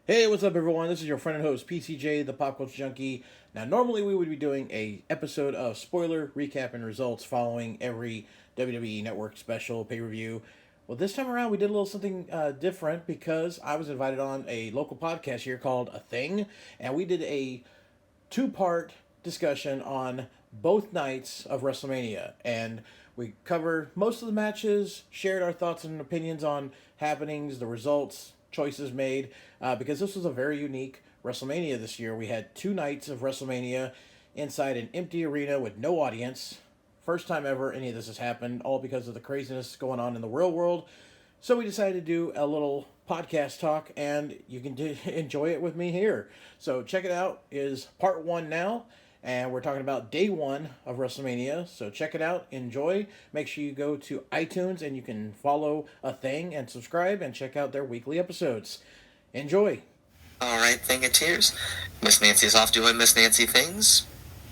Hey, what's up, everyone? This is your friend and host, PCJ, the Pop Culture Junkie. Now, normally we would be doing a episode of spoiler, recap, and results following every WWE Network special pay-per-view. Well, this time around we did a little something different because I was invited on a local podcast here called A Thing, and we did a two-part discussion on both nights of WrestleMania, and we covered most of the matches, shared our thoughts and opinions on happenings, the results, choices made, because this was a very unique WrestleMania this year. We had two nights of WrestleMania inside an empty arena with no audience. First time ever any of this has happened, all because of the craziness going on in the real world. So we decided to do a little podcast talk, and you can enjoy it with me here. So check it out. Is part one now, and we're talking about day one of WrestleMania. So check it out, enjoy. Make sure you go to iTunes and you can follow A Thing and subscribe and check out their weekly episodes. Enjoy. All right, Thing of Tears. Miss Nancy's off doing Miss Nancy things.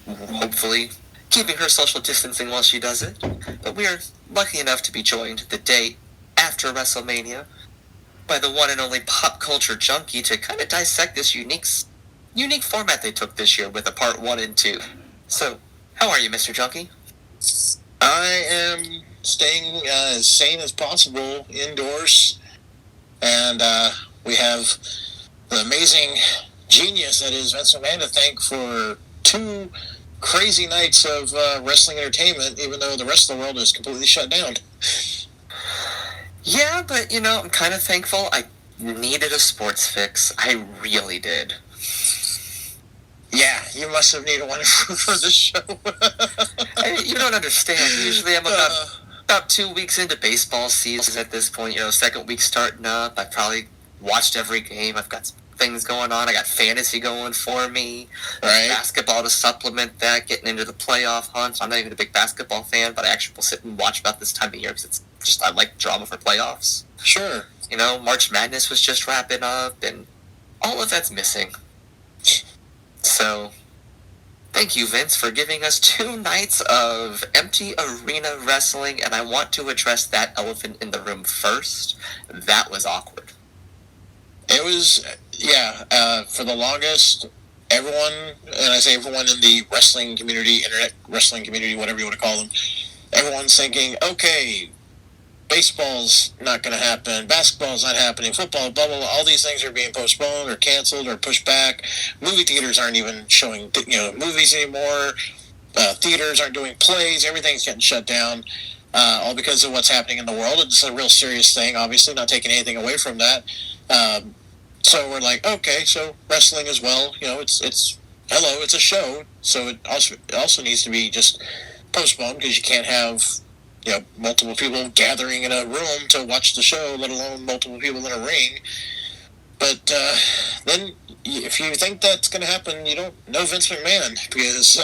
Hopefully keeping her social distancing while she does it. But we are lucky enough to be joined the day after WrestleMania by the one and only Pop Culture Junkie to kind of dissect this unique format they took this year with a part 1 and 2. So, how are you, Mr. Junkie? I am staying as sane as possible indoors, and we have the amazing genius that is Vince McMahon to thank for 2 crazy nights of wrestling entertainment, even though the rest of the world is completely shut down. Yeah, but, I'm kind of thankful. I needed a sports fix. I really did. Yeah, you must have needed one for this show. You don't understand. Usually I'm about 2 weeks into baseball season at this point. Second week starting up. I've probably watched every game. I've got some things going on. I got fantasy going for me. Right. Basketball to supplement that, getting into the playoff hunt. I'm not even a big basketball fan, but I actually will sit and watch about this time of year because I like drama for playoffs. Sure. March Madness was just wrapping up, and all of that's missing. So, thank you, Vince, for giving us 2 nights of empty arena wrestling, and I want to address that elephant in the room first. That was awkward. It was, for the longest, everyone, and I say everyone in the wrestling community, internet wrestling community, whatever you want to call them, everyone's thinking, okay, baseball's not going to happen, basketball's not happening, football, blah, blah, blah, all these things are being postponed or canceled or pushed back. Movie theaters aren't even showing, movies anymore. Theaters aren't doing plays. Everything's getting shut down, all because of what's happening in the world. It's a real serious thing, obviously, not taking anything away from that. So we're like, okay, so wrestling as well, it's a show, so it also needs to be just postponed because you can't have multiple people gathering in a room to watch the show, let alone multiple people in a ring. But then, if you think that's going to happen, you don't know Vince McMahon, because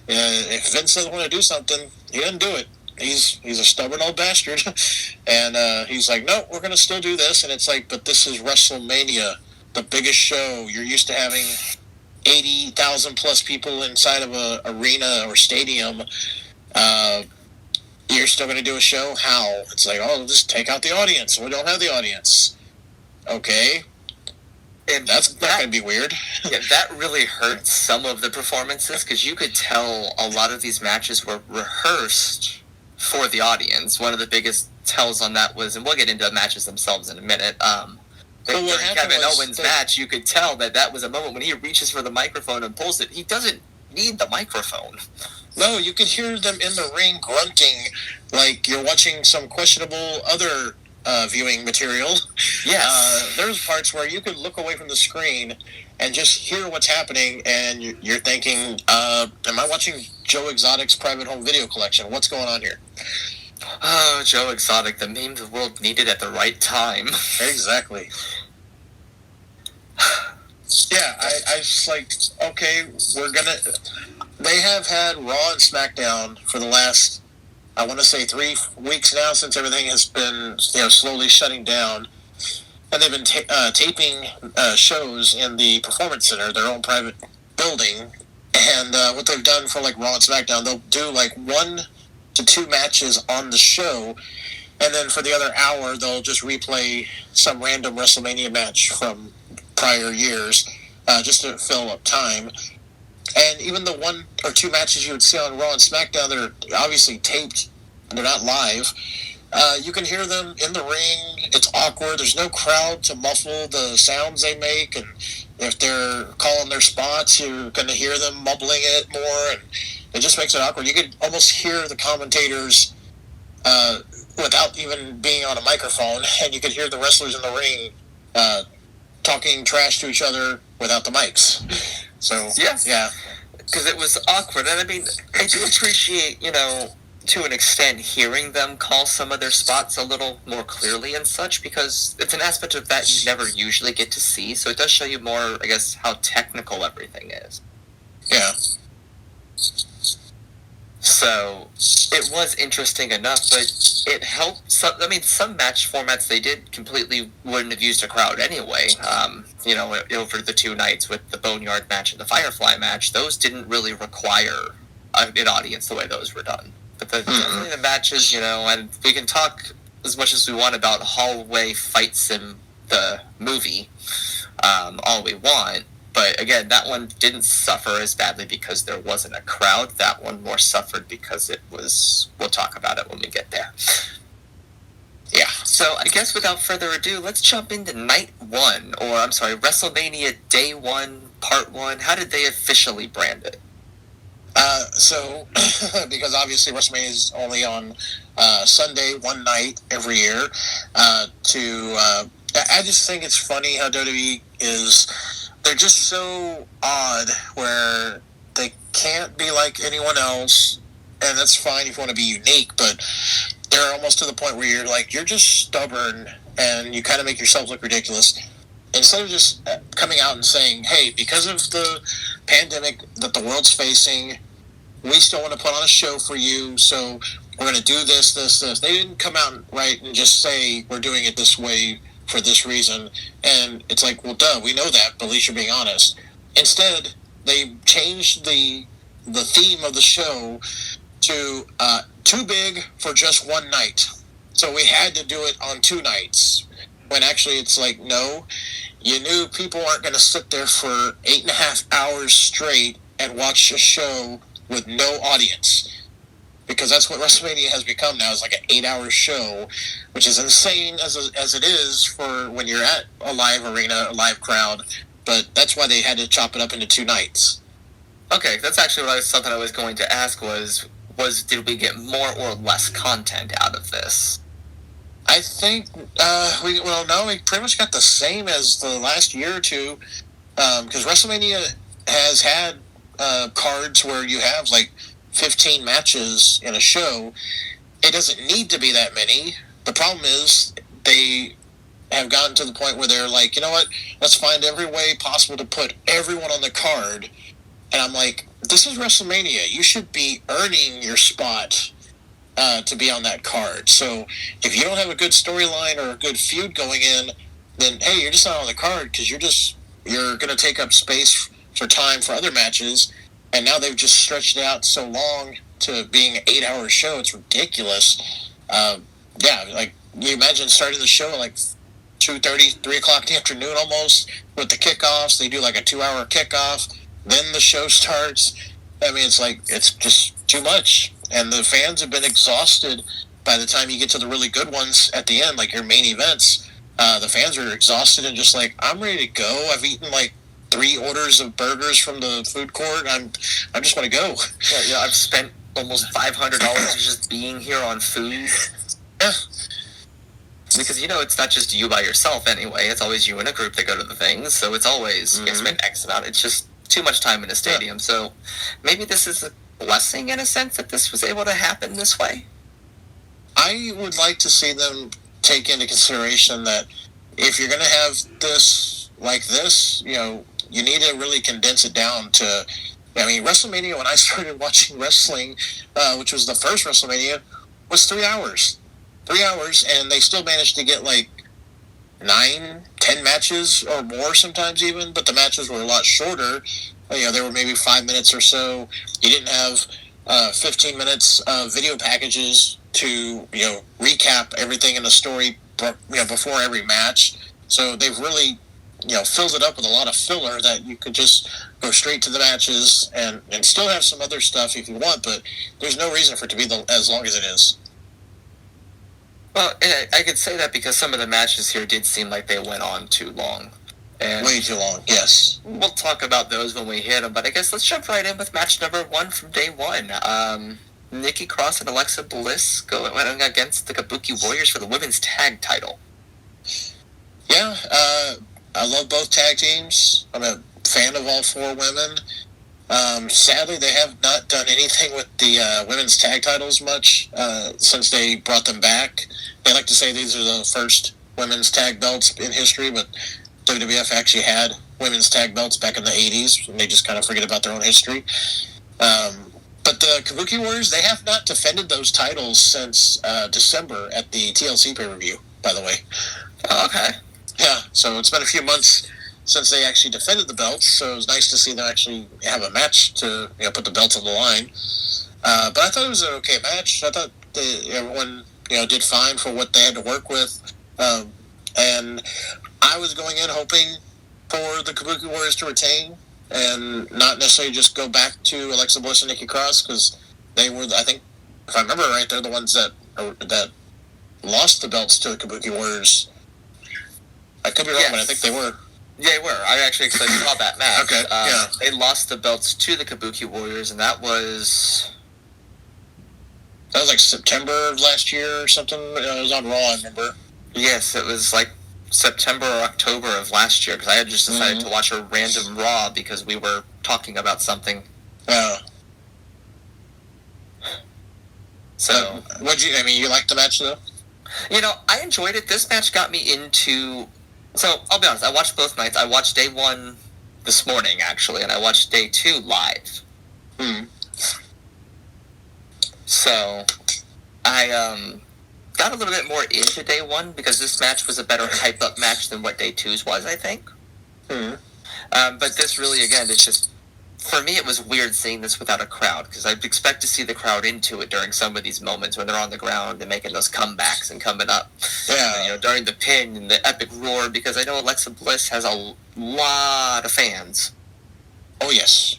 if Vince doesn't want to do something, he doesn't do it. He's a stubborn old bastard, and he's like, no, we're going to still do this, and it's like, but this is WrestleMania, the biggest show. You're used to having 80,000 plus people inside of a arena or stadium. You're still going to do a show? How? It's like, oh, just take out the audience. We don't have the audience. Okay. And that's not going to be weird. Yeah, that really hurt some of the performances, because you could tell a lot of these matches were rehearsed for the audience. One of the biggest tells on that was, and we'll get into the matches themselves in a minute, during Kevin Owens' match, you could tell that was a moment when he reaches for the microphone and pulls it. He doesn't need the microphone. No, you could hear them in the ring grunting like you're watching some questionable other viewing material. Yes. There's parts where you could look away from the screen and just hear what's happening, and you're thinking, am I watching Joe Exotic's private home video collection? What's going on here? Oh, Joe Exotic, the meme the world needed at the right time. Exactly. Yeah, I just like, okay, they have had Raw and SmackDown for the last, I want to say 3 weeks now, since everything has been, slowly shutting down. And they've been taping shows in the Performance Center, their own private building. And what they've done for like Raw and SmackDown, they'll do like 1 to 2 matches on the show, and then for the other hour, they'll just replay some random WrestleMania match from prior years, just to fill up time. And even the 1 or 2 matches you would see on Raw and SmackDown that are obviously taped, they're not live, you can hear them in the ring. It's awkward. There's no crowd to muffle the sounds they make, and if they're calling their spots, you're going to hear them mumbling it more, and it just makes it awkward. You could almost hear the commentators without even being on a microphone, and you could hear the wrestlers in the ring talking trash to each other without the mics. So, yes. Yeah. Because it was awkward. And I mean, I do appreciate, to an extent, hearing them call some of their spots a little more clearly and such, because it's an aspect of that you never usually get to see. So it does show you more, I guess, how technical everything is. Yeah. So it was interesting enough, but it helped. Some match formats they did completely wouldn't have used a crowd anyway. Over the 2 nights with the Boneyard match and the Firefly match, those didn't really require an audience the way those were done. But definitely the matches, and we can talk as much as we want about Hallway Fight Sim, the movie, all we want. But again, that one didn't suffer as badly because there wasn't a crowd. That one more suffered because it was... We'll talk about it when we get there. Yeah. So I guess without further ado, let's jump into WrestleMania Day 1, Part 1. How did they officially brand it? Because obviously WrestleMania is only on Sunday, one night every year, I just think it's funny how WWE is... They're just so odd where they can't be like anyone else, and that's fine if you want to be unique, but they're almost to the point where you're just stubborn and you kind of make yourself look ridiculous. Instead of just coming out and saying, hey, because of the pandemic that the world's facing, we still want to put on a show for you, so we're going to do this. They didn't come out and just say, we're doing it this way for this reason, and it's like, well, duh, we know that, but at least you're being honest. Instead, they changed the theme of the show to too big for just one night. So we had to do it on 2 nights, when actually it's like, no, you knew people aren't going to sit there for 8.5 hours straight and watch a show with no audience. Because that's what WrestleMania has become now, is like an 8-hour show, which is insane as it is for when you're at a live arena, a live crowd. But that's why they had to chop it up into 2 nights. Okay, that's actually something I was going to ask was did we get more or less content out of this? I think we pretty much got the same as the last year or two, because WrestleMania has had cards where you have like 15 matches in a show. It doesn't need to be that many. The problem is they have gotten to the point where they're like, you know what, let's find every way possible to put everyone on the card. And I'm like, this is WrestleMania. You should be earning your spot to be on that card. So if you don't have a good storyline or a good feud going in, then hey, you're just not on the card because you're going to take up space for time for other matches. And now they've just stretched it out so long to being an 8-hour show. It's ridiculous. Like you imagine starting the show at like 2:30, 3 o'clock in the afternoon almost with the kickoffs. They do like a 2-hour kickoff. Then the show starts. I mean, it's just too much. And the fans have been exhausted by the time you get to the really good ones at the end, like your main events. The fans are exhausted and just like, I'm ready to go. I've eaten like 3 orders of burgers from the food court. I just want to go. Yeah, I've spent almost $500 just being here on food. Yeah. Because, it's not just you by yourself anyway. It's always you in a group that go to the things. So it's always, you spend X amount. It's just too much time in a stadium. Yeah. So maybe this is a blessing in a sense that this was able to happen this way. I would like to see them take into consideration that if you're going to have this like this, you need to really condense it down to... I mean, WrestleMania, when I started watching wrestling, which was the first WrestleMania, was 3 hours. 3 hours, and they still managed to get like 9, 10 matches or more sometimes even, but the matches were a lot shorter. They were maybe 5 minutes or so. You didn't have 15 minutes of video packages to, recap everything in the story, before every match. So they've really fills it up with a lot of filler that you could just go straight to the matches and still have some other stuff if you want, but there's no reason for it to be as long as it is. Well, I could say that because some of the matches here did seem like they went on too long. And way too long, yes. We'll talk about those when we hit them, but I guess let's jump right in with match number 1 from day 1. Nikki Cross and Alexa Bliss going against the Kabuki Warriors for the women's tag title. Yeah, I love both tag teams. I'm a fan of all 4 women. Sadly, they have not done anything with the women's tag titles much since they brought them back. They like to say these are the first women's tag belts in history, but WWF actually had women's tag belts back in the 80s, and they just kind of forget about their own history. But the Kabuki Warriors, they have not defended those titles since December at the TLC pay-per-view, by the way. Oh, okay. Yeah, so it's been a few months since they actually defended the belts, so it was nice to see them actually have a match to put the belts on the line. But I thought it was an okay match. I thought everyone did fine for what they had to work with. And I was going in hoping for the Kabuki Warriors to retain and not necessarily just go back to Alexa Bliss and Nikki Cross, because they were, I think, if I remember right, they're the ones that lost the belts to the Kabuki Warriors. I could be wrong, but I think they were. Yeah, they were. I actually saw that match. Okay, yeah. They lost the belts to the Kabuki Warriors, and that was like September of last year or something. It was on Raw, I remember. Yes, it was like September or October of last year, because I had just decided to watch a random Raw because we were talking about something. Yeah. So, you liked the match, though? I enjoyed it. This match got me into... So, I'll be honest, I watched both nights. I watched day 1 this morning, actually, and I watched day 2 live. So, I got a little bit more into day 1 because this match was a better hype-up match than what day 2's was, I think. But this really, again, it's just... For me, it was weird seeing this without a crowd, because I'd expect to see the crowd into it during some of these moments when they're on the ground and making those comebacks and coming up. Yeah. During the pin and the epic roar, because I know Alexa Bliss has a lot of fans. Oh, yes.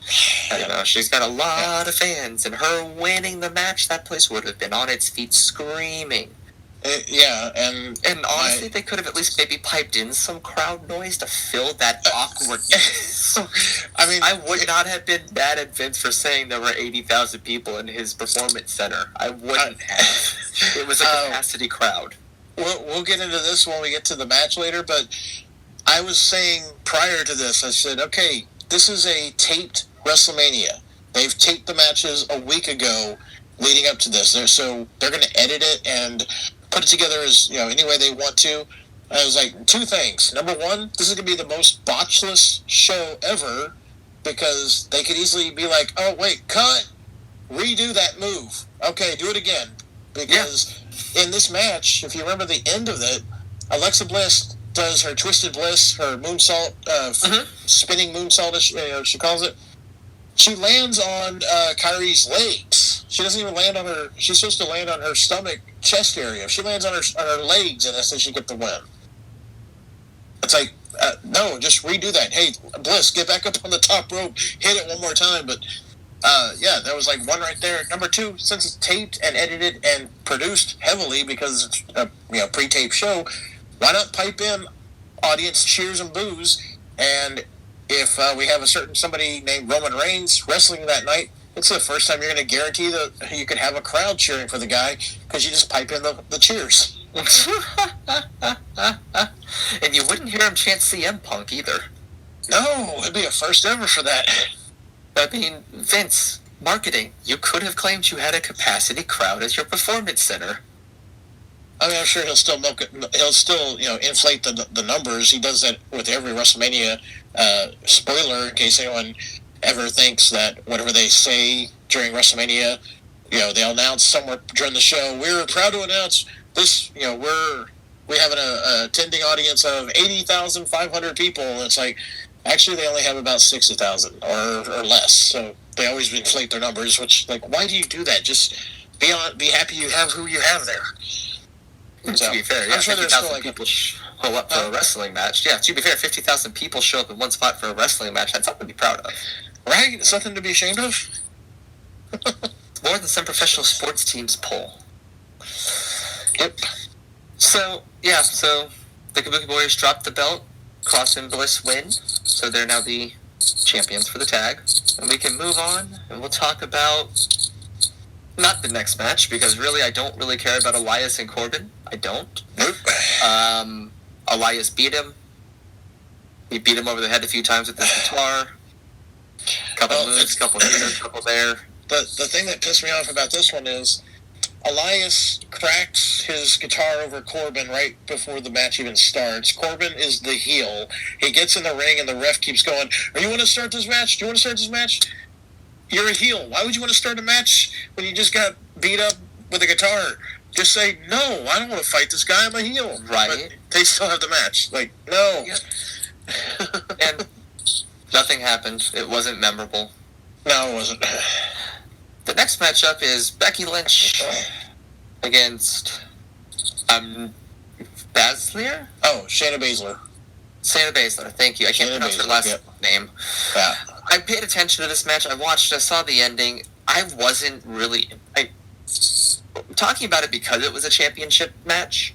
She's got a lot of fans, and her winning the match, that place would have been on its feet screaming. And honestly, they could have at least maybe piped in some crowd noise to fill that awkwardness. I would not have been mad at Vince for saying there were 80,000 people in his performance center. I wouldn't have. It was a capacity crowd. We'll get into this when we get to the match later, but I was saying prior to this, I said, okay, this is a taped WrestleMania. They've taped the matches a week ago leading up to this. They're going to edit it and put it together as any way they want to. And I was like, 2 things. Number 1, this is going to be the most botchless show ever, because they could easily be like, oh wait, cut, redo that move. Okay, do it again. Because in this match, if you remember the end of it, Alexa Bliss does her Twisted Bliss, her moonsault, spinning moonsault, as she calls it. She lands on Kyrie's legs. She doesn't even land on her... She's supposed to land on her stomach, chest area. She lands on her legs, and that's how she get the win. It's like, no, just redo that. Hey, Bliss, get back up on the top rope. Hit it one more time. But, that was like 1 right there. Number 2, since it's taped and edited and produced heavily because it's a pre-taped show, why not pipe in audience cheers and boos? And if we have somebody named Roman Reigns wrestling that night, it's the first time you're going to guarantee that you could have a crowd cheering for the guy, because you just pipe in the cheers. And you wouldn't hear him chant CM Punk either. No, it'd be a first ever for that. Vince, marketing, you could have claimed you had a capacity crowd as your performance center. I'm sure he'll still milk it. He'll still, inflate the numbers. He does that with every WrestleMania. Spoiler, in case anyone ever thinks that whatever they say during WrestleMania, they'll announce somewhere during the show, we're proud to announce this, we have an attending audience of 80,500 people. And it's like, actually, they only have about 60,000 or less. So they always inflate their numbers, which, like, why do you do that? Just be happy you have who you have there. So, to be fair, yeah, I'm sure 50,000 people show up for a wrestling match. Yeah, to be fair, 50,000 people show up in one spot for a wrestling match. That's something to be proud of. Right? Something to be ashamed of? It's more than some professional sports teams pull. Yep. So the Kabuki Warriors dropped the belt. Cross and Bliss win. So they're now the champions for the tag. And we can move on, and we'll talk about not the next match, because really I don't really care about Elias and Corbin. I don't. Nope. Elias beat him. He beat him over the head a few times with his guitar. Couple moves, couple here, couple there. The thing that pissed me off about this one is Elias cracks his guitar over Corbin right before the match even starts. Corbin is the heel. He gets in the ring and the ref keeps going, "Are you want to start this match? Do you want to start this match?" You're a heel. Why would you want to start a match when you just got beat up with a guitar? Just say, "No, I don't want to fight this guy. I'm a heel." Right. But they still have the match. Like, no. Yeah. And nothing happened. It wasn't memorable. No, it wasn't. The next matchup is Becky Lynch against Baszler? Oh, Shayna Baszler. Shayna Baszler, thank you. I can't pronounce her last name. Yeah. I paid attention to this match. I watched it. I saw the ending. I wasn't really... I'm talking about it because it was a championship match,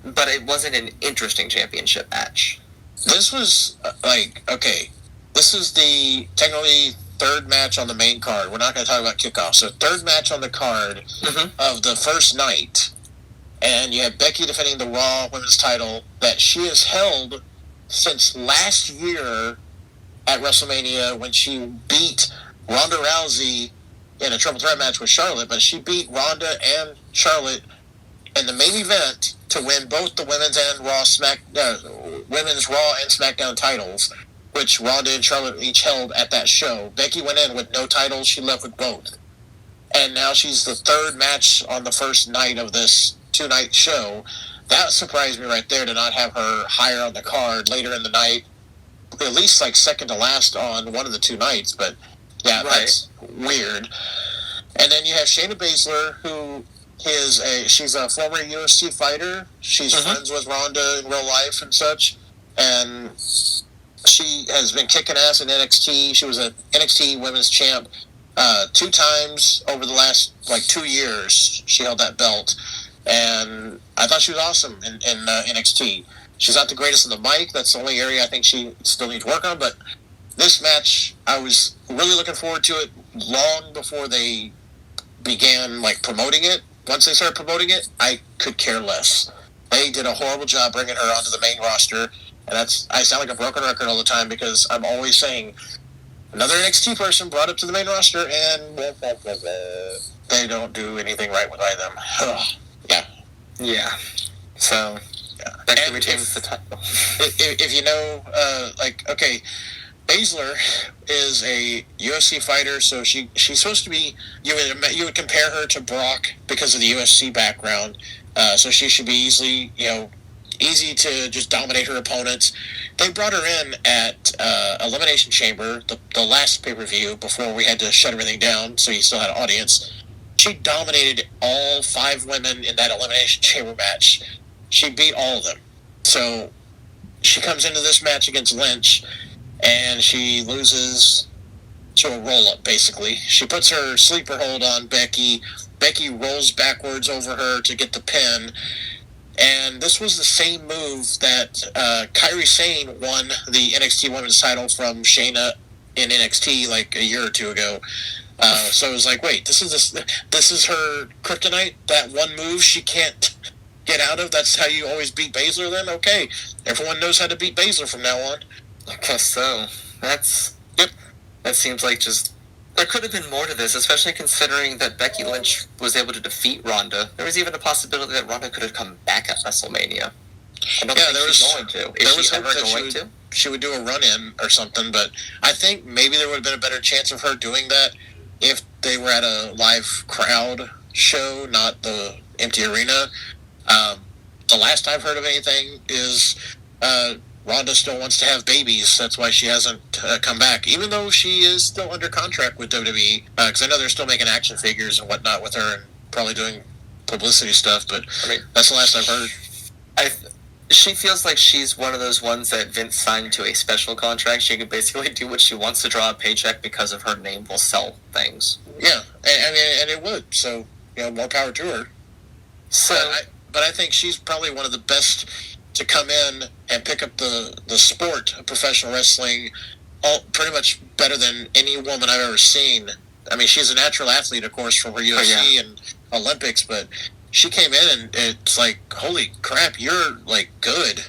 but it wasn't an interesting championship match. This was, okay, this is the technically third match on the main card. We're not going to talk about kickoff. So third match on the card of the first night. And you have Becky defending the Raw Women's title that she has held since last year at WrestleMania when she beat Ronda Rousey in a triple threat match with Charlotte. But she beat Ronda and Charlotte in the main event to win both the women's and women's Raw and SmackDown titles, which Ronda and Charlotte each held at that show. Becky went in with no titles. She left with both. And now she's the third match on the first night of this two-night show. That surprised me right there to not have her higher on the card later in the night. At least like second to last on one of the two nights. But yeah, right. That's weird. And then you have Shayna Baszler, who she's a former UFC fighter. She's friends with Ronda in real life and such. And she has been kicking ass in NXT. She was an NXT Women's Champ 2 times over the last 2 years. She held that belt, and I thought she was awesome in NXT. She's not the greatest on the mic. That's the only area I think she still needs to work on. But this match, I was really looking forward to it long before they began promoting it. Once they started promoting it, I could care less. They did a horrible job bringing her onto the main roster. And I sound like a broken record all the time because I'm always saying another NXT person brought up to the main roster and they don't do anything right by them. Yeah. Yeah. So, Becky retains the title. If you know, okay, Baszler is a UFC fighter, so she's supposed to be, you would compare her to Brock because of the UFC background. So she should be easy to just dominate her opponents. They brought her in at Elimination Chamber, the last pay-per-view, before we had to shut everything down, so you still had an audience. She dominated all 5 women in that Elimination Chamber match. She beat all of them. So she comes into this match against Lynch, and she loses to a roll-up, basically. She puts her sleeper hold on Becky. Becky rolls backwards over her to get the pin. And this was the same move that Kairi Sane won the NXT Women's title from Shayna in NXT a year or 2 ago. So it was wait, this is her kryptonite? That one move she can't get out of? That's how you always beat Baszler then? Okay, everyone knows how to beat Baszler from now on. I guess so. That seems like just... There could have been more to this, especially considering that Becky Lynch was able to defeat Ronda. There was even a possibility that Ronda could have come back at WrestleMania. I don't think she's going to. Is she ever going to? She would do a run-in or something, but I think maybe there would have been a better chance of her doing that if they were at a live crowd show, not the empty arena. The last I've heard of anything is Ronda still wants to have babies. That's why she hasn't come back, even though she is still under contract with WWE. Because I know they're still making action figures and whatnot with her, and probably doing publicity stuff, but I mean, that's the last I've heard. She feels like she's one of those ones that Vince signed to a special contract. She can basically do what she wants to draw a paycheck because of her name will sell things. Yeah, and it would. So, more power to her. So, but I think she's probably one of the best to come in and pick up the sport of professional wrestling pretty much better than any woman I've ever seen. I mean, she's a natural athlete, of course, from her UFC and Olympics, but she came in and it's like, holy crap, you're like good.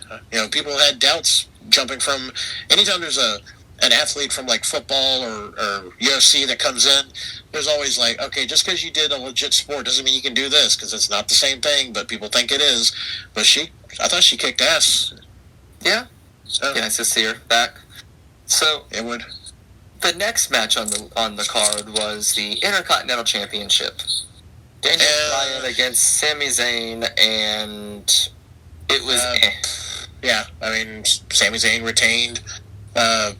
People had doubts jumping from anytime there's an athlete from like football or UFC that comes in, there's always like, okay, just because you did a legit sport doesn't mean you can do this, because it's not the same thing, but people think it is. But I thought she kicked ass. Yeah. So, nice to see her back. So it would. The next match on the card was the Intercontinental Championship. Daniel Bryan against Sami Zayn, and it was Yeah, I mean, Sami Zayn retained. I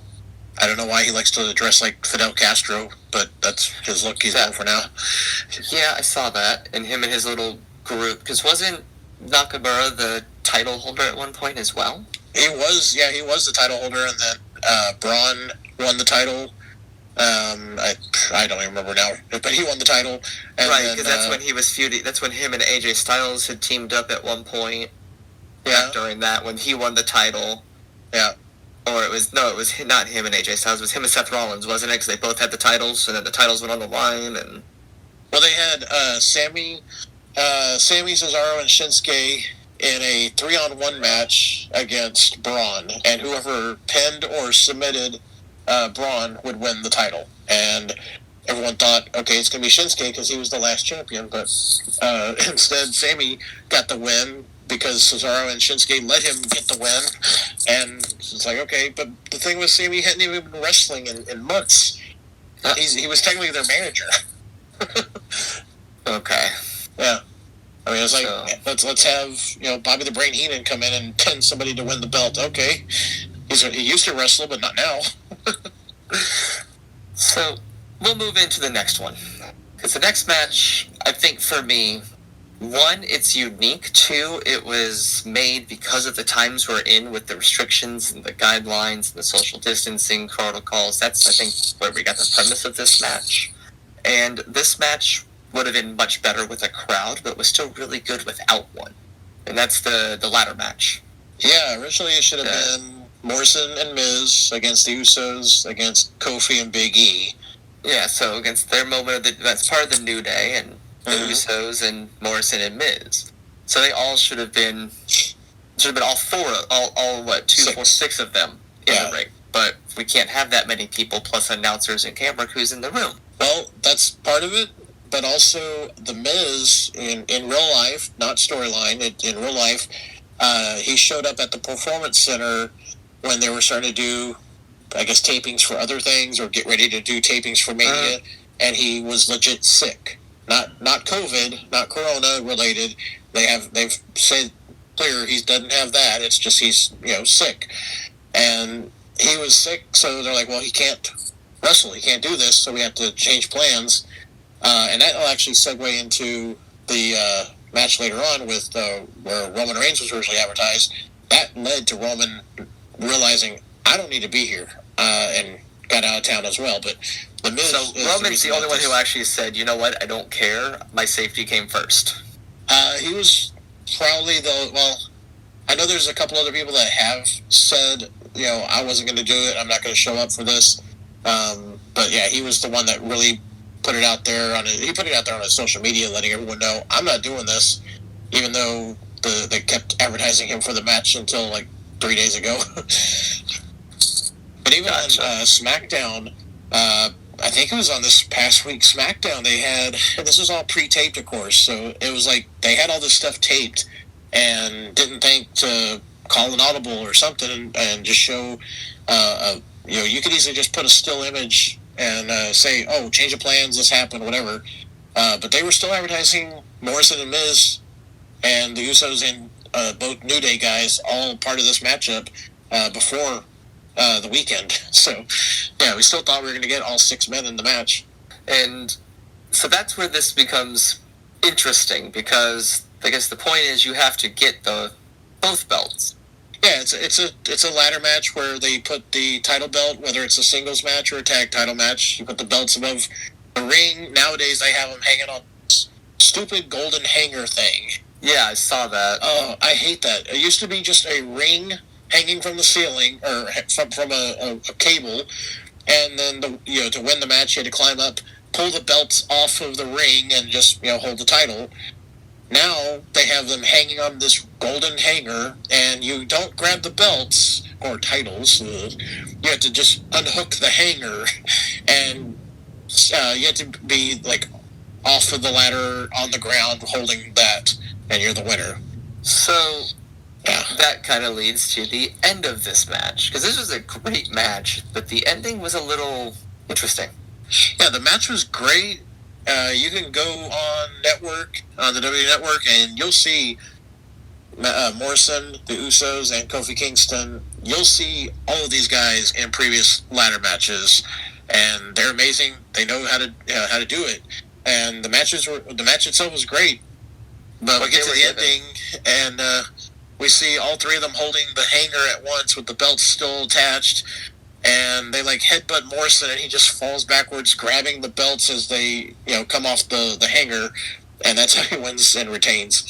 don't know why he likes to dress like Fidel Castro, but that's his look he's going for now. Yeah, I saw that, and him and his little group, because wasn't Nakamura the title holder at one point as well? He was the title holder, and then Braun won the title. I don't even remember now, but he won the title. And right, because that's when he was feuding. That's when him and AJ Styles had teamed up at one point. Yeah. During that, when he won the title. Yeah. Or it was not him and AJ Styles. It was him and Seth Rollins, wasn't it? Because they both had the titles, and then the titles went on the line. And well, they had Sammy, Cesaro, and Shinsuke in a 3-on-1 match against Braun, and whoever pinned or submitted Braun would win the title. And everyone thought, okay, it's going to be Shinsuke because he was the last champion, but instead Sammy got the win because Cesaro and Shinsuke let him get the win. And it's like, okay, but the thing was, Sammy hadn't even been wrestling in months. He was technically their manager. Okay. Yeah. I mean, it's like, let's have, Bobby the Brain Heenan come in and pin somebody to win the belt. Okay. He used to wrestle, but not now. So, we'll move into the next one. Because the next match, I think for me, one, it's unique. Two, it was made because of the times we're in with the restrictions and the guidelines and the social distancing protocols. That's, I think, where we got the premise of this match. And this match would have been much better with a crowd, but was still really good without one. And that's the ladder match. Yeah, originally it should have been Morrison and Miz against the Usos against Kofi and Big E. Yeah, so against their moment of that's part of the New Day and the Usos and Morrison and Miz. So they all should have been all four, six of them in the ring. But we can't have that many people plus announcers and camera crews in the room. Well, that's part of it, but also the Miz in real life, not storyline, in real life, he showed up at the Performance Center when they were starting to do, I guess, tapings for other things or get ready to do tapings for Mania, and he was legit sick. Not COVID, not Corona related. They've said clear he doesn't have that. It's just he's sick, and he was sick. So they're like, well, he can't wrestle. He can't do this. So we have to change plans, and that will actually segue into the match later on with where Roman Reigns was originally advertised. That led to Roman realizing I don't need to be here, and got out of town as well. But the Miz, so Roman's the only one who actually said, you know what, I don't care. My safety came first. He was probably I know there's a couple other people that have said, I wasn't going to do it. I'm not going to show up for this. But yeah, he was the one that really put it out there he put it out there on his social media, letting everyone know I'm not doing this, even though they kept advertising him for the match until like 3 days ago. But even on SmackDown, I think it was on this past week's SmackDown, they had, and this was all pre-taped, of course, so it was like they had all this stuff taped and didn't think to call an audible or something and just show, you could easily just put a still image and say, oh, change of plans, this happened, whatever. But they were still advertising Morrison and Miz and the Usos and both New Day guys, all part of this matchup before the weekend. So, yeah, we still thought we were going to get all 6 men in the match. And so that's where this becomes interesting because I guess the point is you have to get both belts. Yeah, it's a ladder match where they put the title belt, whether it's a singles match or a tag title match, you put the belts above the ring. Nowadays they have them hanging on this stupid golden hanger thing. Yeah, I saw that. Oh, I hate that. It used to be just a ring hanging from the ceiling or from a cable, and then to win the match you had to climb up, pull the belts off of the ring, and just hold the title. Now they have them hanging on this golden hanger, and you don't grab the belts or titles. You have to just unhook the hanger, and you have to be like off of the ladder on the ground holding that, and you're the winner. So that kind of leads to the end of this match, because this was a great match, but the ending was a little interesting. Yeah, the match was great. You can go on the WWE Network, and you'll see Morrison, the Usos, and Kofi Kingston. You'll see all of these guys in previous ladder matches, and they're amazing. They know how to do it, and the match itself was great. But we get to the ending, and we see all three of them holding the hanger at once with the belts still attached. And they headbutt Morrison, and he just falls backwards, grabbing the belts as they come off the hanger, and that's how he wins and retains.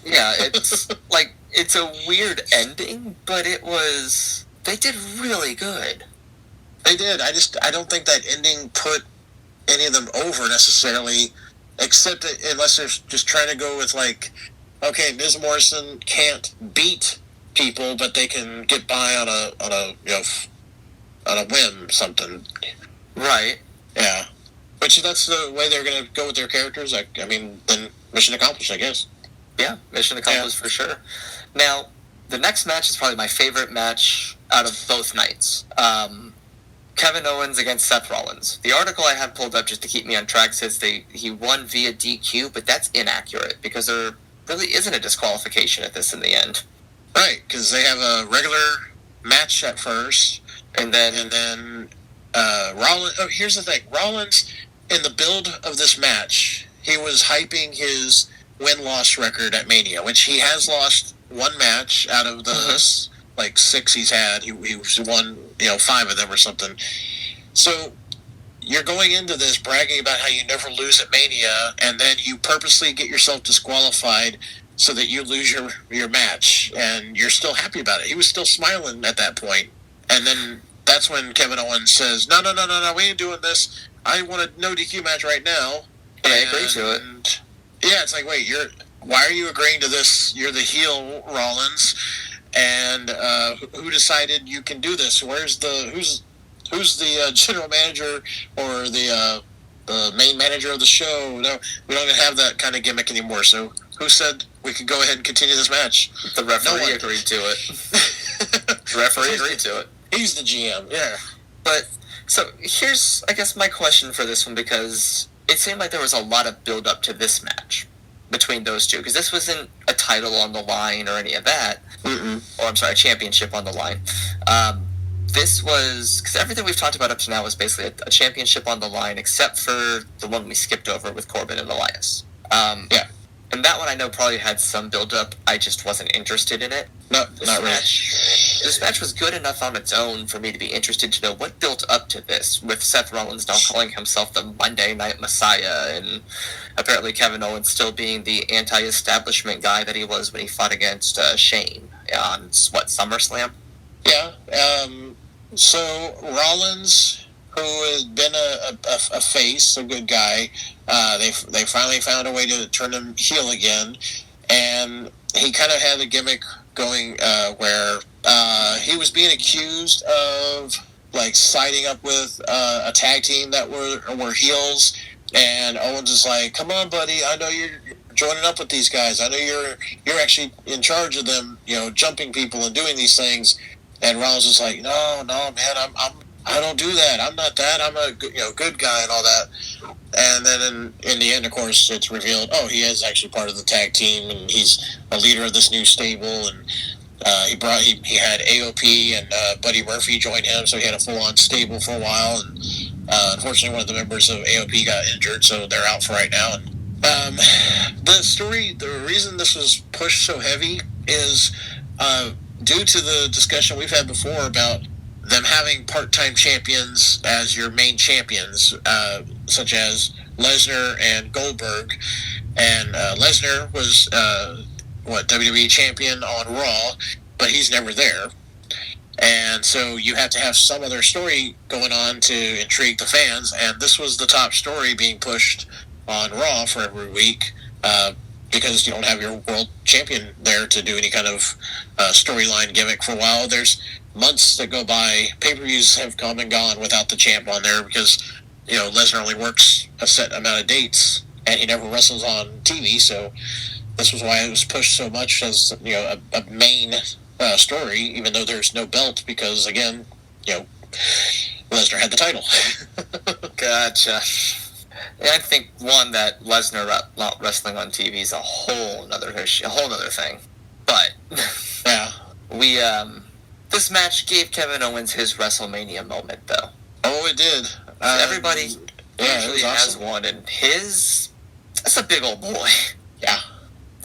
Yeah, it's it's a weird ending, but they did really good. They did. I don't think that ending put any of them over necessarily, except unless they're just trying to go with okay, Ms. Morrison can't beat people, but they can get by on a whim, something. Right. Yeah. Which that's the way they're going to go with their characters. I mean, then mission accomplished, I guess. Yeah, mission accomplished for sure. Now, the next match is probably my favorite match out of both nights. Kevin Owens against Seth Rollins. The article I had pulled up just to keep me on track says he won via DQ, but that's inaccurate because there really isn't a disqualification at this in the end. Right, because they have a regular match at first. And then Rollins. Oh, here's the thing. Rollins, in the build of this match, he was hyping his win-loss record at Mania, which he has lost one match out of the 6 he's had. He won 5 of them or something. So you're going into this bragging about how you never lose at Mania, and then you purposely get yourself disqualified so that you lose your match, and you're still happy about it. He was still smiling at that point. And then that's when Kevin Owens says, no, we ain't doing this. I want a no DQ match right now. And I agree to it. Yeah, it's wait, why are you agreeing to this? You're the heel, Rollins, and who decided you can do this? Who's the general manager or the main manager of the show? No, we don't have that kind of gimmick anymore. So who said we could go ahead and continue this match? The referee agreed to it. The referee agreed to it. He's the GM, yeah. But, so, here's, I guess, my question for this one, because it seemed like there was a lot of build-up to this match between those two, because this wasn't a title on the line or any of that. Or, I'm sorry, a championship on the line. This was, because everything we've talked about up to now was basically a championship on the line, except for the one we skipped over with Corbin and Elias. Yeah. And that one I know probably had some build-up. I just wasn't interested in it. No, not really. This match was good enough on its own for me to be interested to know what built up to this, with Seth Rollins now calling himself the Monday Night Messiah, and apparently Kevin Owens still being the anti-establishment guy that he was when he fought against Shane on, SummerSlam? Yeah. So Rollins, who has been a face, a good guy, they finally found a way to turn him heel again, and he kind of had a gimmick going where he was being accused of siding up with a tag team that were heels, and Owens is like, "Come on, buddy, I know you're joining up with these guys. I know you're actually in charge of them, jumping people and doing these things." And Rollins was like, "No, man, I don't do that. I'm not that. I'm a good guy and all that." And then in the end, of course, it's revealed, he is actually part of the tag team, and he's a leader of this new stable. And he had AOP and Buddy Murphy join him, so he had a full-on stable for a while. And unfortunately, one of the members of AOP got injured, so they're out for right now. And The story, the reason this was pushed so heavy is due to the discussion we've had before about them having part-time champions as your main champions, such as Lesnar and Goldberg. And Lesnar was, WWE champion on Raw, but he's never there. And so you have to have some other story going on to intrigue the fans, and this was the top story being pushed on Raw for every week, because you don't have your world champion there to do any kind of storyline gimmick for a while. There's months that go by, pay-per-views have come and gone without the champ on there because, Lesnar only works a set amount of dates, and he never wrestles on TV, so this was why it was pushed so much as, a main story, even though there's no belt, because again, Lesnar had the title. Gotcha. And I think that Lesnar not wrestling on TV is a whole nother thing. But yeah, we this match gave Kevin Owens his WrestleMania moment, though. Oh, it did. Everybody usually has awesome. one, and that's a big old boy. Yeah.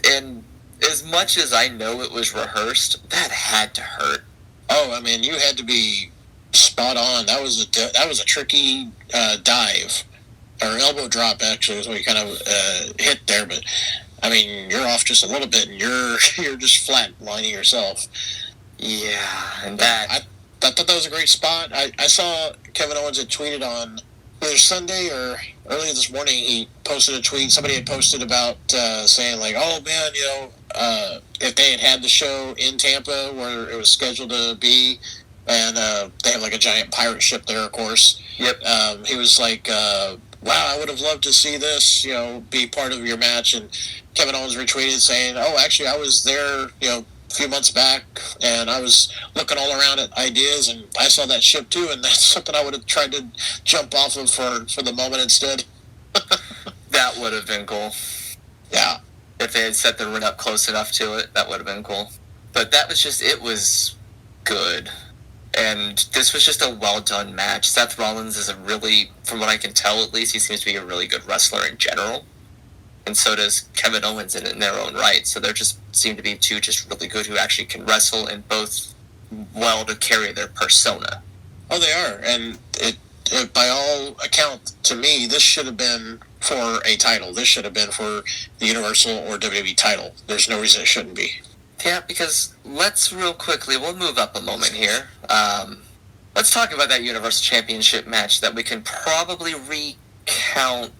And as much as I know it was rehearsed, that had to hurt. Oh, I mean, you had to be spot on. That was a tricky dive, or elbow drop, actually, is what you kind of hit there. But I mean, you're off just a little bit, and you're just flat lining yourself. Yeah, and that I thought that was a great spot. I saw Kevin Owens had tweeted on either Sunday or earlier this morning. He posted a tweet. Somebody had posted about saying like, "Oh man, if they had the show in Tampa where it was scheduled to be, and they have like a giant pirate ship there, of course." Yep. He was like, "Wow, I would have loved to see this, be part of your match." And Kevin Owens retweeted saying, "Oh, actually, I was there, a few months back, and I was looking all around at ideas, and I saw that ship too, and that's something I would have tried to jump off of for the moment instead." That would have been cool. Yeah. If they had set the run up close enough to it, that would have been cool. But it was good. And this was just a well-done match. Seth Rollins is from what I can tell at least, he seems to be a really good wrestler in general. And so does Kevin Owens in their own right. So they just seem to be two just really good who actually can wrestle and both well to carry their persona. Oh, they are. And it by all account, to me, this should have been for a title. This should have been for the Universal or WWE title. There's no reason it shouldn't be. Yeah, because we'll move up a moment here. Let's talk about that Universal Championship match that we can probably recount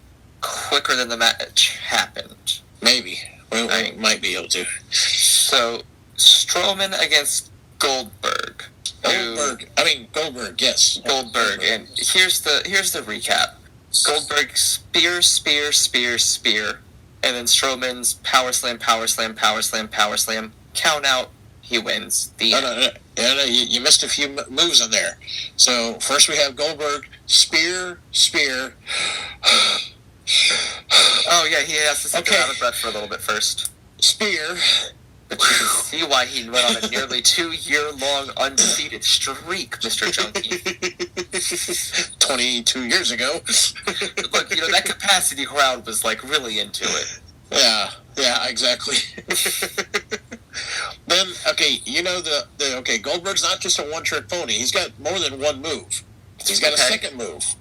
quicker than the match happened. Maybe. We might be able to. So, Strowman against Goldberg. Goldberg, yes. Goldberg, and here's the recap. Goldberg spear, and then Strowman's power slam, count out, he wins. No, you missed a few moves on there. So, first we have Goldberg, spear. Oh, yeah, he has to sit out of breath for a little bit first. Spear. But you can see why he went on a nearly 2-year-long undefeated streak, Mr. Junkie. 22 years ago. Look, that capacity crowd was, really into it. Yeah, exactly. Then, Goldberg's not just a one-trick pony. He's got more than one move. He's got a second move.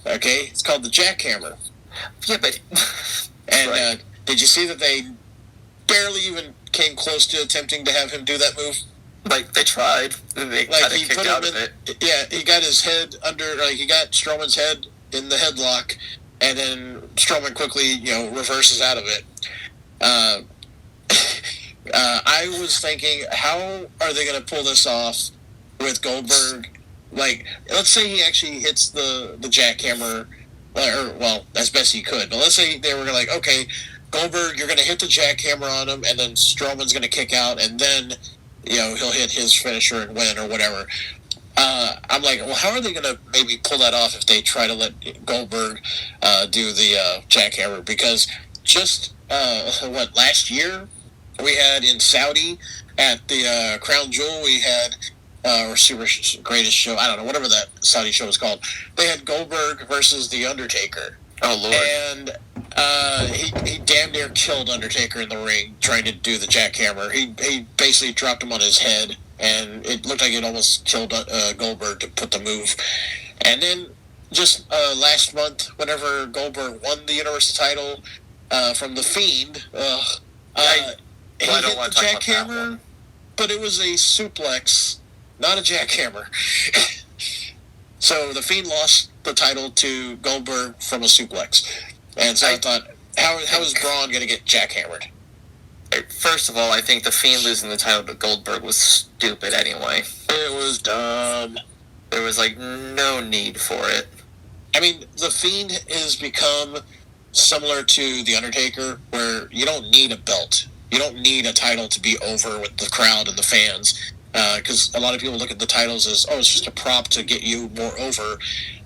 Okay? It's called the jackhammer. Yeah, but... And right. Did you see that they barely even came close to attempting to have him do that move? They tried. They kind of kicked out of it. Yeah, he got his head under... he got Strowman's head in the headlock, and then Strowman quickly, reverses out of it. I was thinking, how are they going to pull this off with Goldberg? Let's say he actually hits the jackhammer, as best he could. But let's say they were like, okay, Goldberg, you're going to hit the jackhammer on him, and then Strowman's going to kick out, and then, he'll hit his finisher and win or whatever. I'm like, well, how are they going to maybe pull that off if they try to let Goldberg do the jackhammer? Because just, last year we had in Saudi at the Crown Jewel, we had, or Super Greatest Show, I don't know, whatever that Saudi show was called. They had Goldberg versus The Undertaker. Oh, Lord. And He damn near killed Undertaker in the ring trying to do the jackhammer. He basically dropped him on his head, and it looked like it almost killed Goldberg to put the move. And then just last month, whenever Goldberg won the Universal title from the Fiend, I he don't hit want the to talk about that jackhammer, one. but it was a suplex, not a jackhammer. So the Fiend lost the title to Goldberg from a suplex. And so I thought, how is Braun going to get jackhammered? First of all, I think the Fiend losing the title to Goldberg was stupid anyway. It was dumb. There was, like, no need for it. I mean, the Fiend has become similar to The Undertaker, where you don't need a belt. You don't need a title to be over with the crowd and the fans. Because a lot of people look at the titles as, it's just a prop to get you more over.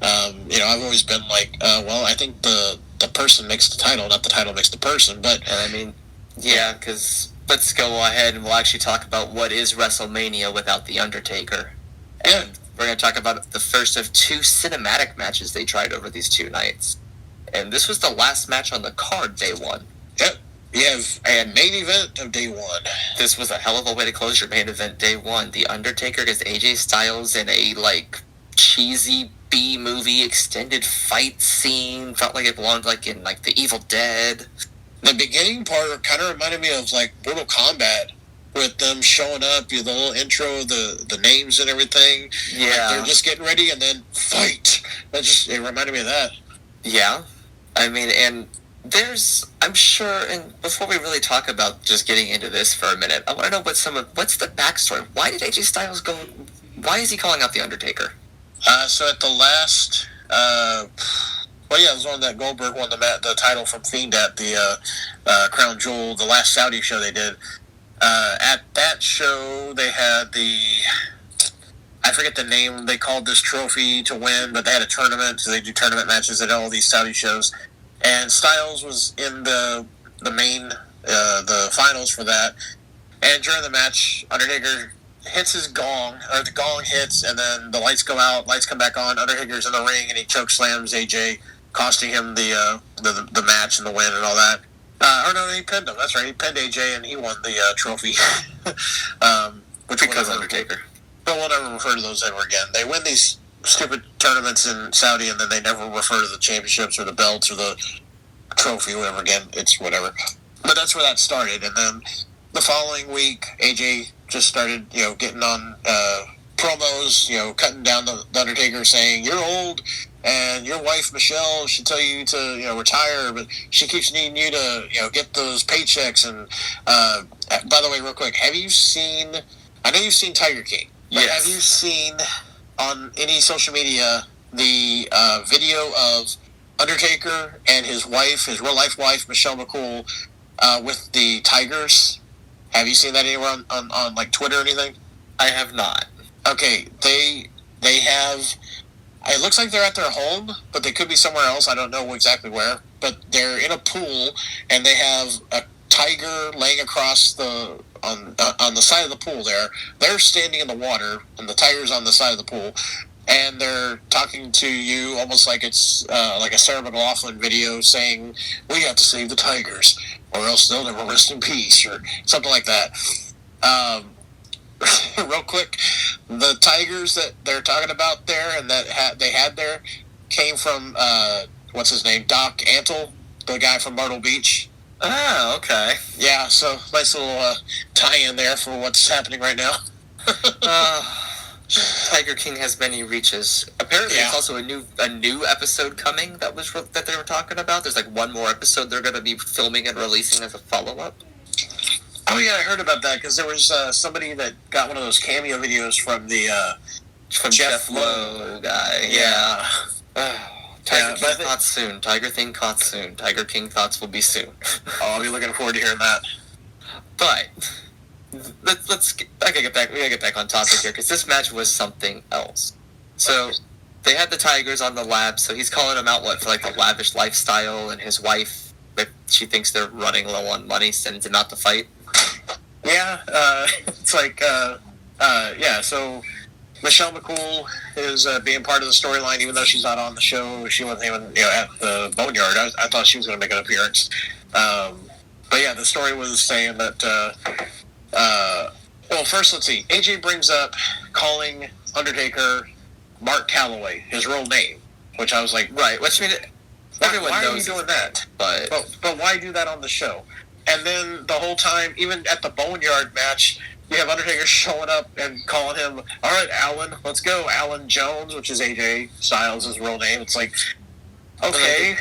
I've always been like, well, I think the person makes the title, not the title makes the person. But And I mean, yeah, because let's go ahead and we'll actually talk about what is WrestleMania without The Undertaker. Yeah. And we're going to talk about the first of 2 cinematic matches they tried over these 2 nights. And this was the last match on the card, day 1. Yep. You have a main event of day 1. This was a hell of a way to close your main event, day 1. The Undertaker against AJ Styles in a, like, cheesy B-movie extended fight scene. Felt like it belonged, like, in, like, The Evil Dead. The beginning part kind of reminded me of, like, Mortal Kombat, with them showing up, the little intro, the names and everything. Yeah. Like they're just getting ready and then fight. It reminded me of that. Yeah. I mean, and I'm sure, and before we really talk about just getting into this for a minute, I want to know what's the backstory? Why did AJ Styles why is he calling out The Undertaker? So at the last, it was one that Goldberg won the title from Fiend at the Crown Jewel, the last Saudi show they did. At that show, they had I forget the name they called this trophy to win, but they had a tournament, so they do tournament matches at all these Saudi shows. And Styles was in the main, the finals for that. And during the match, Undertaker hits his gong, or the gong hits, and then the lights go out, lights come back on, Undertaker's in the ring, and he choke slams AJ, costing him the match and the win and all that. He pinned him. That's right. He pinned AJ, and he won the trophy. Because Undertaker. But we'll never refer to those ever again. They win these stupid tournaments in Saudi, and then they never refer to the championships or the belts or the trophy, whatever. Again, it's whatever. But that's where that started. And then the following week, AJ just started, getting on promos, cutting down the Undertaker, saying, "You're old, and your wife Michelle should tell you to retire, but she keeps needing you to get those paychecks." And by the way, real quick, have you seen? I know you've seen Tiger King, but yes. Have you seen on any social media the video of Undertaker and his wife, his real life wife Michelle McCool, with the Tigers? Have you seen that anywhere on like Twitter or anything? I have not. Okay, they have. It looks like they're at their home, but they could be somewhere else. I don't know exactly where. But they're in a pool, and they have a tiger laying across on the side of the pool. They're standing in the water, and the tiger's on the side of the pool, and they're talking to you almost like it's like a Sarah McLachlan video saying, "We have to save the tigers, or else they'll never rest in peace," or something like that. Real quick, the tigers that they're talking about there and that they had there came from what's his name, Doc Antle, the guy from Myrtle Beach. Oh, okay. Yeah, so nice little tie-in there for what's happening right now. Tiger King has many reaches. Apparently, There's also a new episode coming that they were talking about. There's like one more episode they're going to be filming and releasing as a follow-up. Oh yeah, I heard about that because there was somebody that got one of those cameo videos from the Jeff Lowe guy. Yeah. Tiger King thoughts soon. Tiger King thoughts soon. Tiger King thoughts will be soon. I'll be looking forward to hearing that. But we gotta get back on topic here because this match was something else. So they had the Tigers on the lab, so he's calling them out for like the lavish lifestyle, and his wife, she thinks they're running low on money, sends him out to fight. Yeah, it's like so Michelle McCool is being part of the storyline, even though she's not on the show. She wasn't even at the Boneyard. I thought she was going to make an appearance. But yeah, the story was saying that. Well, first let's see. AJ brings up calling Undertaker Mark Calloway, his real name, which I was like, right. Which I mean, everyone why knows are you doing that? But why do that on the show? And then the whole time, even at the Boneyard match, you have Undertaker showing up and calling him, all right, Alan, let's go. Alan Jones, which is AJ Styles' real name. It's like, okay.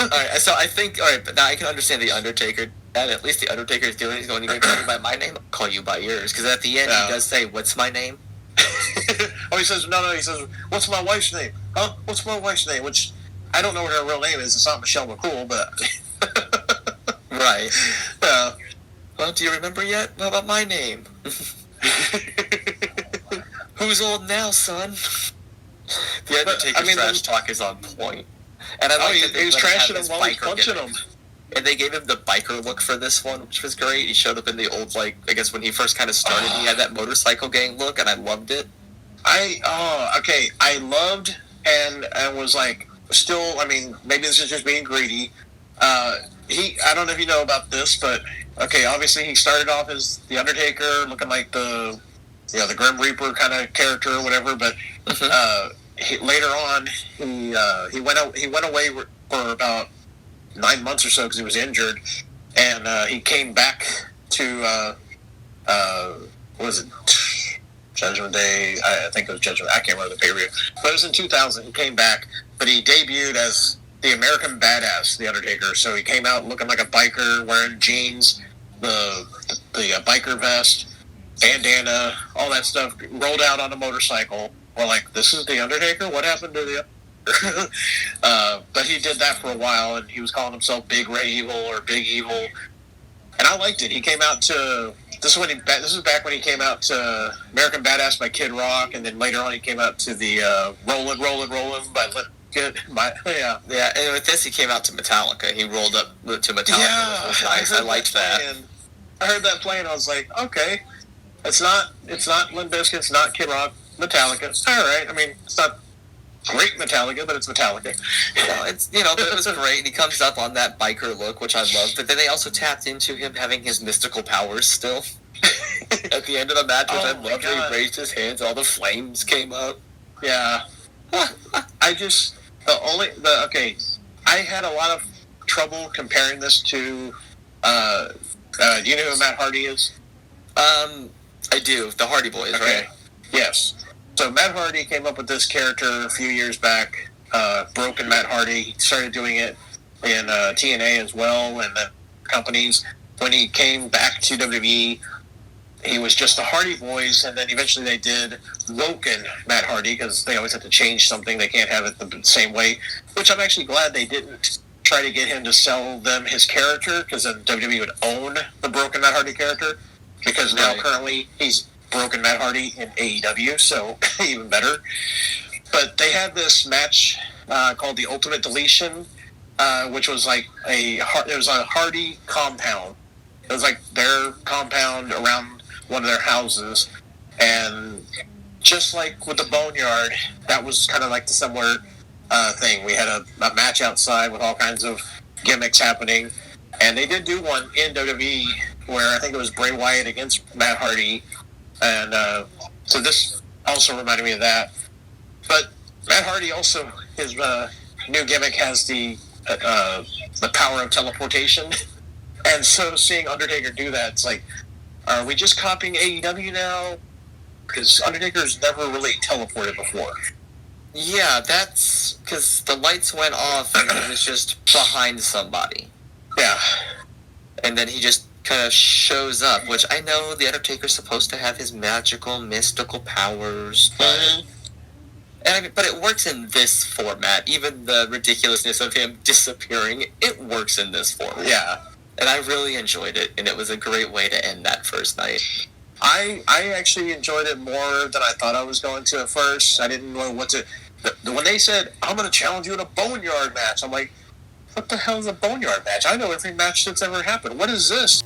All right, so I think, all right, but now I can understand the Undertaker. And at least the Undertaker is doing. He's going, "You're going to call me by my name? I'll call you by yours." Because at the end, he does say, "What's my name?" Oh, he says, no, he says, "What's my wife's name?" Huh? What's my wife's name? Which, I don't know what her real name is. It's not Michelle McCool, but... Right. Well, do you remember yet? What about my name? Who's old now, son? The Undertaker's trash talk is on point. And I like that he was trashing him while he was punching him. And they gave him the biker look for this one, which was great. He showed up in the old, I guess when he first kind of started, he had that motorcycle gang look, and I loved it. I loved and was still, maybe this is just being greedy. I don't know if you know about this, but, obviously he started off as The Undertaker, looking like the Grim Reaper kind of character or whatever, but later on, he went away for about 9 months or so because he was injured, and he came back to what was it, Judgment Day? I think it was Judgment. I can't remember the pay-per-view, but it was in 2000. He came back, but he debuted as the American Badass, The Undertaker. So he came out looking like a biker, wearing jeans, the biker vest, bandana, all that stuff. Rolled out on a motorcycle. We're like, this is The Undertaker? What happened to the but he did that for a while, and he was calling himself Big Red Evil or Big Evil, and I liked it. He came out to this is back when he came out to American Badass by Kid Rock, and then later on he came out to the Rollin' by Limp Bizkit. Yeah, and with this he came out to Metallica. He rolled up to Metallica. Yeah, which was nice. I liked that. I heard that play, and I was like, okay, it's not Limp Bizkit, it's not Kid Rock, Metallica. It's all right. It's not great Metallica, but it's Metallica. No, but it was great. And he comes up on that biker look, which I love. But then they also tapped into him having his mystical powers still at the end of the match, which I loved. He raised his hands, all the flames came up. Yeah, I had a lot of trouble comparing this to. Do you know who Matt Hardy is? I do. The Hardy Boys, right? Yes. So Matt Hardy came up with this character a few years back, Broken Matt Hardy. He started doing it in TNA as well, and the companies. When he came back to WWE, he was just the Hardy Boys, and then eventually they did Broken Matt Hardy, because they always have to change something. They can't have it the same way, which I'm actually glad they didn't try to get him to sell them his character, because then WWE would own the Broken Matt Hardy character, because now currently he's Broken Matt Hardy in AEW, so even better. But they had this match called the Ultimate Deletion, which was it was a Hardy compound. It was like their compound around one of their houses, and just like with the Boneyard, that was kind of like the similar thing. We had a match outside with all kinds of gimmicks happening, and they did do one in WWE where I think it was Bray Wyatt against Matt Hardy. And so this also reminded me of that. But Matt Hardy also, his new gimmick has the power of teleportation. And so seeing Undertaker do that, it's like, are we just copying AEW now? Because Undertaker's never really teleported before. Yeah, that's because the lights went off and he was just behind somebody. Yeah. And then he just kind of shows up, which I know the Undertaker's supposed to have his magical, mystical powers, but but it works in this format. Even the ridiculousness of him disappearing, it works in this format. Yeah. And I really enjoyed it, and it was a great way to end that first night. I actually enjoyed it more than I thought I was going to at first. I didn't know what to... When they said, I'm going to challenge you in a Boneyard match, I'm like, what the hell is a Boneyard match? I know every match that's ever happened. What is this?